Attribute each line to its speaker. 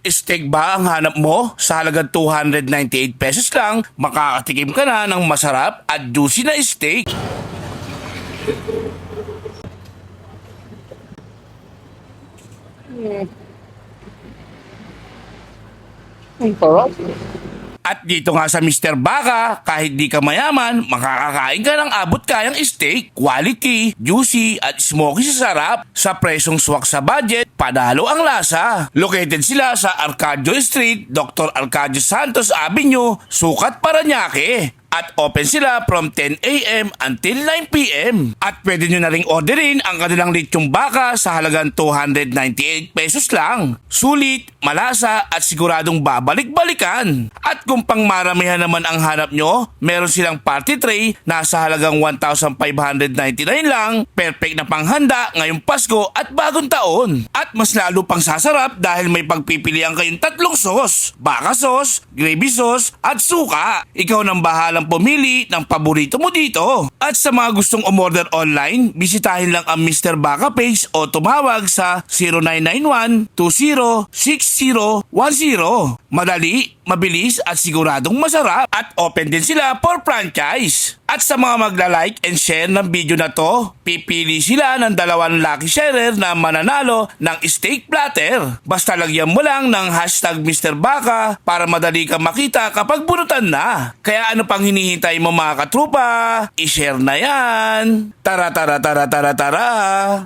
Speaker 1: Steak ba ang hanap mo? Sa halagang 298 pesos lang, makakatikim ka na ng masarap at juicy na steak.
Speaker 2: Ang sarap.
Speaker 1: At dito nga sa Mr. Baka, kahit di ka mayaman, makakakain ka ng abot kayang steak. Quality, juicy at smoky sa sarap. Sa presyong swak sa budget, panalo ang lasa. Located sila sa Arcadio Street, Dr. Arcadio Santos Avenue, Sukat, Parañaque. At open sila from 10 a.m. until 9 p.m. At pwede nyo na ring orderin ang kanilang lechong baka sa halagang 298 pesos lang. Sulit, malasa at siguradong babalik-balikan. At kung pang maramihan naman ang hanap nyo, meron silang party tray na sa halagang 1,599 lang. Perfect na panghanda ngayong Pasko at bagong taon. At mas lalo pang sasarap dahil may pagpipilian kayong tatlong sauce. Baka sauce, gravy sauce at suka. Ikaw nang bahalang pumili ng paborito mo dito. At sa mga gustong umorder online, bisitahin lang ang Mr. Baka page o tumawag sa 0991-206010. Madali, mabilis at siguradong masarap. At open din sila for franchise. At sa mga magla-like and share ng video na to, pipili sila ng 2 lucky sharer na mananalo ng steak platter. Basta lagyan mo lang ng hashtag Mr. Baka para madali ka makita kapag bunutan na. Kaya ano pang hinihintay mo mga katrupa? I-share na yan! Tara tara tara tara tara!